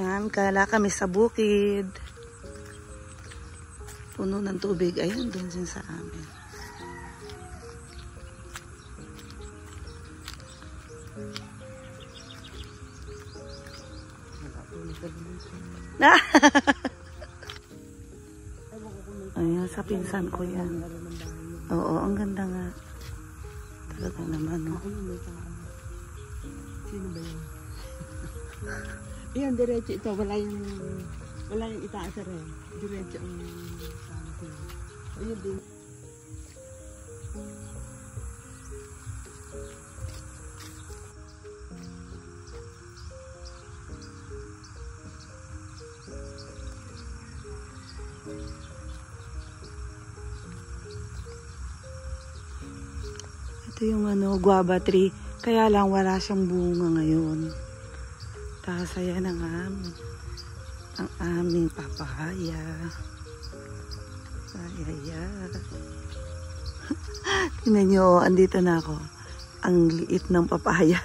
Yan, kala kami sa bukid. Puno ng tubig. Ayun, doon din sa amin. Ayan, sa pinsan ko yan. Oo, ang ganda nga. Talaga naman, no? Sino ba yun? Ayan, diretso ito. Wala yung itaas rin. Diretso ang ayun din. Ito yung guava tree. Kaya lang wala siyang bunga ngayon. Tapos ayan ang aming papaya. Ayan. Tingnan nyo, andito na ako. Ang liit ng papaya.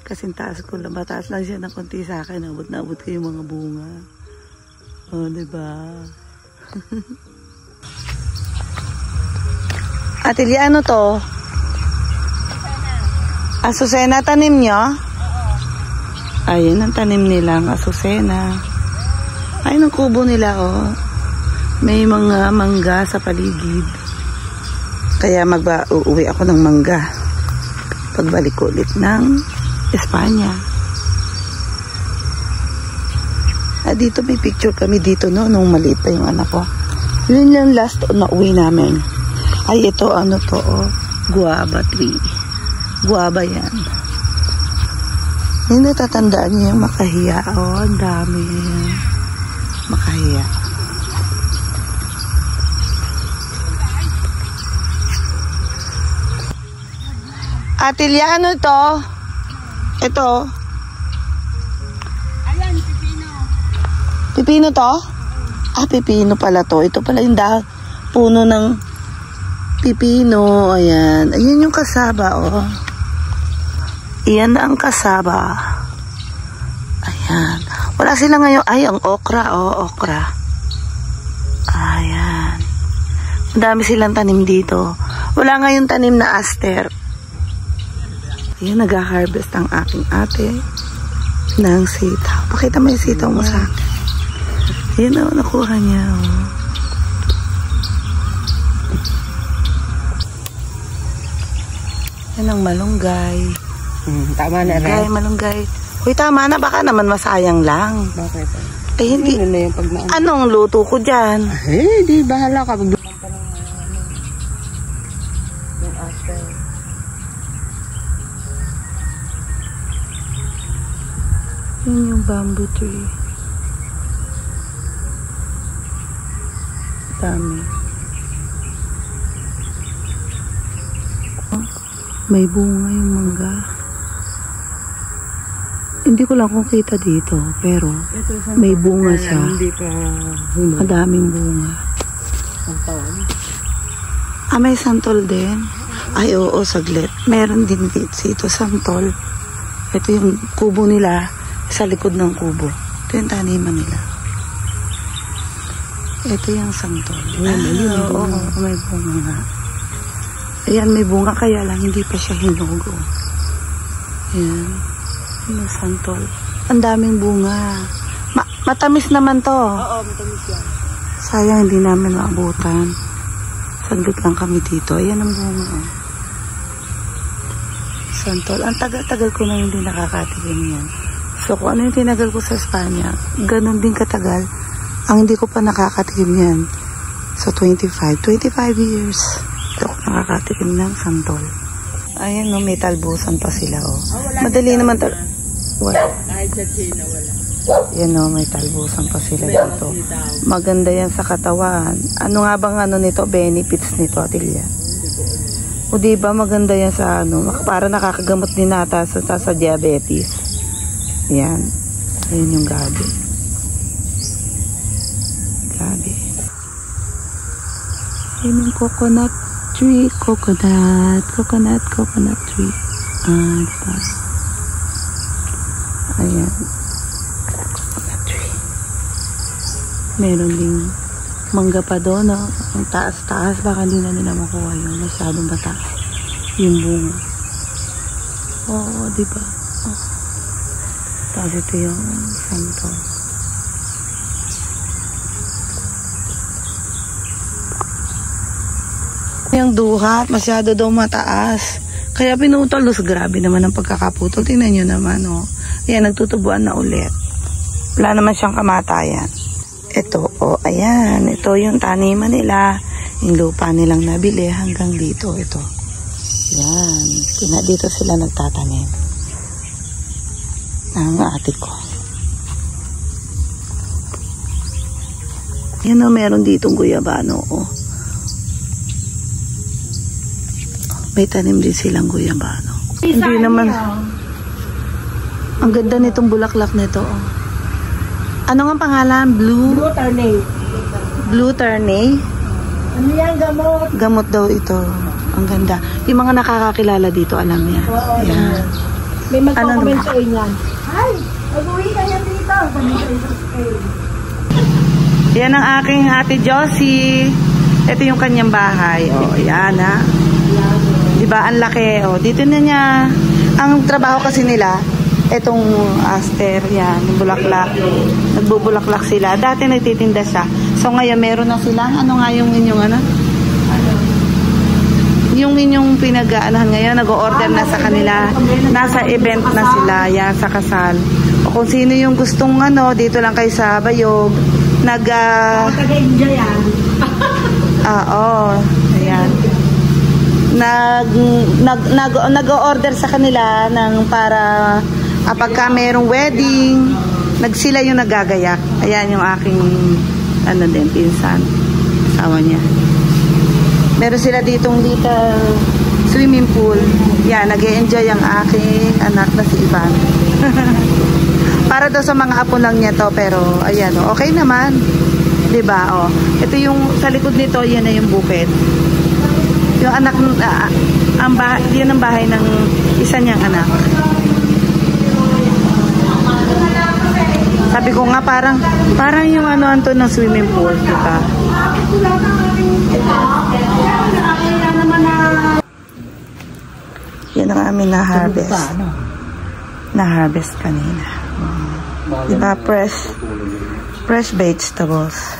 Kasi taas ko lang. Mataas lang siya ng konti sa akin. Abot na abot ko yung mga bunga. O, diba? Atelia, ano to? Asusena tanim nyo? Ayun ang tanim nila, ang asusena. Ayun ang kubo nila, oh. May mga mangga sa paligid. Kaya uuwi ako ng mangga. Pagbalik ulit ng Espanya. Dito may picture kami dito, no? Nung maliit pa yung anak ko. Yun yung last na uwi namin. Ay, ito, ano to, oh. Guava tree. Guava yan. Yung natatandaan niyo yung makahiya. Oh, ang dami yan. Makahiya. Atelia, ano to? Ito. Ayan, pipino. Pipino to? Pipino pala to. Ito pala yung puno ng pipino. Ayan. Ayan yung kasaba, oh. Iyan na ang kasaba. Ayan. Wala sila ngayon. Ay, ang okra. Oh, okra. Ayan. Madami silang tanim dito. Wala ngayon tanim na aster. Ayan, nag-harvest ang aking ate ng sitaw. Pakita mo yung sitaw mo sa akin. Ayan, oh, nakuha niya. Oh. Ayan ang malunggay. Tama na rin. Malunggay. Uy, tama na. Baka naman masayang lang. Bakit? Hindi. Ano na yung Anong luto ko dyan? Di bahala ka. Yung after. Yun yung bamboo tree. Dami. May bunga yung mangga. Hindi ko lang kung kita dito, pero may bunga siya. Hindi pa humay. Madaming bunga. Ang taon. May santol din. Ay, oo, saglit. Meron din dito santol. Ito yung kubo nila sa likod ng kubo. Ito yung taniman nila. Ito yung santol. Oo, may bunga nga. Ayan, may bunga, kaya lang hindi pa siya hinog. Ayan. Yung santol. Ang daming bunga. Matamis naman to. Oo, matamis yan. Sayang, hindi namin maabutan. Saglit lang kami dito. Ayan ang bunga. Oh. Santol. Ang tagal-tagal ko na hindi nakakatikim yan. So, kung ano yung tinagal ko sa Espanya, ganun din katagal. Ang hindi ko pa nakakatikim yan. So, 25 years. Ito ako nakakatikim ng santol. Ayan, no, may talbusan pa sila, oh. Madali naman wala. Kahit sa China, wala. Yan, no, may talbusan pa sila dito. Maganda yan sa katawan. Ano nga bang nito, benefits nito, Atelia? O diba, maganda yan sa para nakakagamot din nata sa diabetes. Yan. Ayun yung gabi. Gabi. Ayun yung coconut tree. Coconut tree. Diba? Ayan. Coconut tree. Meron ding mangga pa doon, no? Ang taas-taas. Baka hindi na nila makuha yun. Masyadong mataas. Yung bunga. Oo, diba? Oh. Tapos ito yung santo. Yung duhat, masyado daw mataas. Kaya pinutulos. Grabe naman ang pagkakaputol. Tingnan nyo naman, oh. Ayan, nagtutubuan na ulit. Wala naman siyang kamatayan. Ito, oh, ayan. Ito yung taniman nila. Yung lupa nilang nabili hanggang dito. Ito. Ayan. Dito sila nagtatanim. Ang ate ko. Yan, oh, meron ditong guyabano, oh. May tanim din silang guyabano. Hindi naman. Ang ganda nitong bulaklak nito. Oh. Ano nga pangalan? Blue Ternay. Blue Ternay? Ano yan, gamot? Gamot daw ito. Ang ganda. Yung mga nakakakilala dito, alam niya. Oo, yan. May magkakomment sa inyan. Ay, mag-uwi ka yan dito. Yan ang aking ate Josie. Ito yung kanyang bahay. O, yan ha. Diba, ang laki. O, dito na niya. Ang trabaho kasi nila, etong aster, yan, yung bulaklak. Nagbubulaklak sila. Dati nagtitinda siya. So, ngayon, meron na sila. Ano nga yung inyong, ano? Yung inyong pinag-aanahan ngayon, nag-o-order na sa kanila. Nasa event na sila. Yan, sa kasal. O kung sino yung gustong, ano, dito lang kayo sa Bayog. Taga-India yan. Oo. Ayan. Nag-o-order sa kanila ng para pagka merong wedding, sila yung nagagayak. Ayan yung aking ano din, pinsan. Asawa niya. Meron sila ditong little swimming pool. Yan, nag-e-enjoy ang aking anak na si Ivan. Para daw sa mga apo lang niya to, pero ayan, okay naman. Diba? Oh. Ito yung sa likod nito, yan na yung bukid. Yung anak, yan ang bahay ng isa niyang anak. Sabi ko nga parang yung ano anto ng swimming pool, diba? Yan ang amin na harvest. Na harvest kanina. Diba? Fresh vegetables.